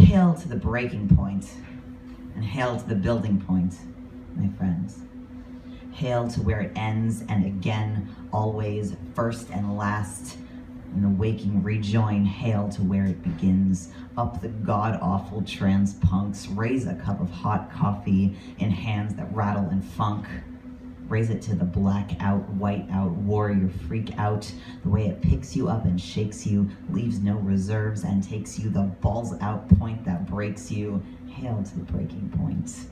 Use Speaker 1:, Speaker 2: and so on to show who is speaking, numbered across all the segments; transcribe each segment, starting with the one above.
Speaker 1: Hail to the breaking point, and hail to the building point, my friends. Hail to where it ends, and again, always, first and last. In the waking rejoin, hail to where it begins. Up the god-awful trans punks, raise a cup of hot coffee in hands that rattle and funk. Raise it to the black out, white out, warrior freak out. The way it picks you up and shakes you, leaves no reserves and takes you the balls out point that breaks you. Hail to the breaking point.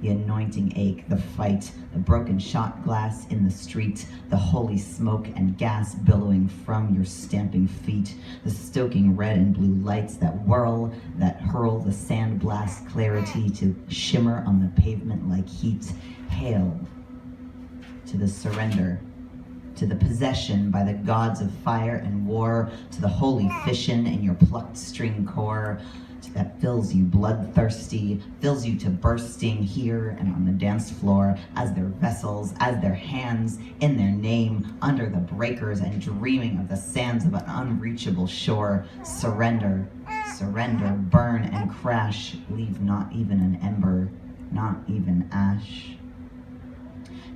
Speaker 1: The anointing ache, the fight, the broken shot glass in the street, the holy smoke and gas billowing from your stamping feet, the stoking red and blue lights that whirl, that hurl the sandblast clarity to shimmer on the pavement like heat. Hail to the surrender, to the possession by the gods of fire and war, to the holy fission in your plucked string core, that fills you bloodthirsty, fills you to bursting here and on the dance floor, as their vessels, as their hands, in their name, under the breakers and dreaming of the sands of an unreachable shore. Surrender, surrender, burn and crash, leave not even an ember, not even ash.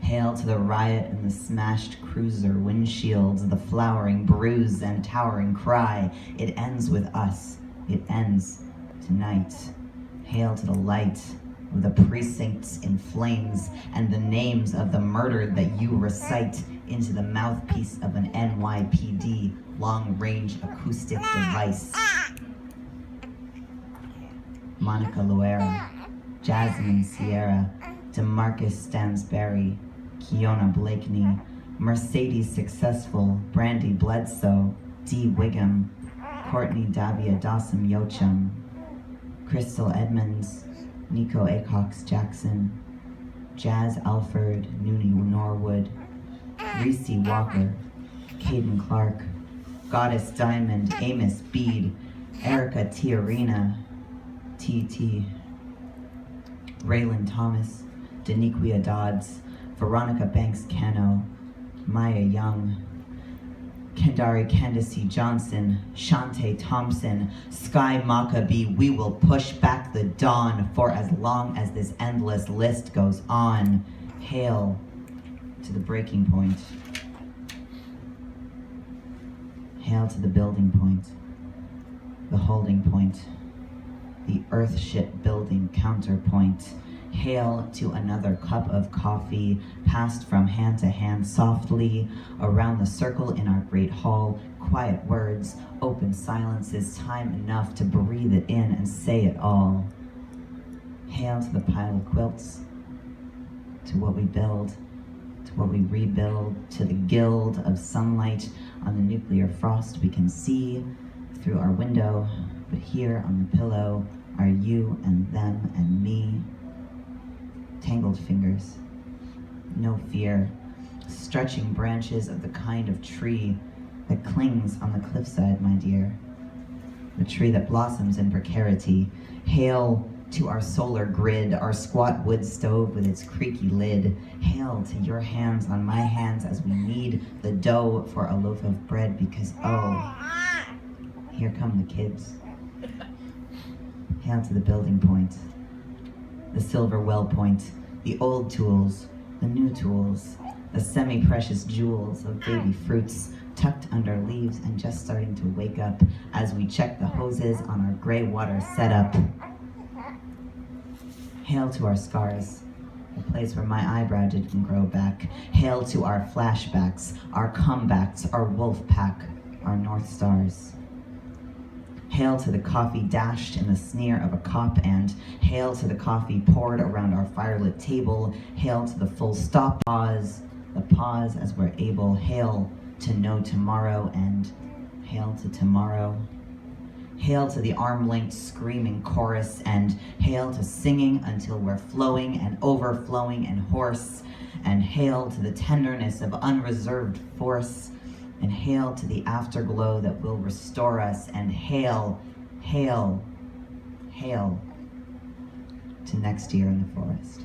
Speaker 1: Hail to the riot in the smashed cruiser windshields, the flowering bruise and towering cry. It ends with us, it ends tonight. Hail to the light of the precincts in flames and the names of the murdered that you recite into the mouthpiece of an NYPD long-range acoustic device. Monica Loera, Jasmine Sierra, DeMarcus Stansberry, Kiona Blakeney, Mercedes Successful, Brandy Bledsoe, Dee Wiggum, Courtney Davia Dawson Yochum, Crystal Edmonds, Nico Acox Jackson, Jazz Alford, Noonie Norwood, Reese Walker, Caden Clark, Goddess Diamond, Amos Bede, Erica Tiarina, TT, Raylan Thomas, Daniquia Dodds, Veronica Banks Cano, Maya Young, Kendari Candace Johnson, Shantae Thompson, Sky Maccabee. We will push back the dawn for as long as this endless list goes on. Hail to the breaking point. Hail to the building point, the holding point, the earth-ship building counterpoint. Hail to another cup of coffee, passed from hand to hand softly, around the circle in our great hall. Quiet words, open silences, time enough to breathe it in and say it all. Hail to the pile of quilts, to what we build, to what we rebuild, to the guild of sunlight on the nuclear frost we can see through our window, but here on the pillow are you and them and me. Tangled fingers, no fear, stretching branches of the kind of tree that clings on the cliffside, my dear. The tree that blossoms in precarity. Hail to our solar grid, our squat wood stove with its creaky lid. Hail to your hands on my hands as we knead the dough for a loaf of bread because, oh, here come the kids. Hail to the building point, the silver well point, the old tools, the new tools, the semi-precious jewels of baby fruits tucked under leaves and just starting to wake up as we check the hoses on our gray water setup. Hail to our scars, the place where my eyebrow didn't grow back. Hail to our flashbacks, our comebacks, our wolf pack, our North Stars. Hail to the coffee dashed in the sneer of a cop, and hail to the coffee poured around our firelit table. Hail to the full stop pause, the pause as we're able. Hail to no tomorrow, and hail to tomorrow. Hail to the arm-length screaming chorus, and hail to singing until we're flowing and overflowing and hoarse, and hail to the tenderness of unreserved force, and hail to the afterglow that will restore us, and hail, hail, hail to next year in the forest.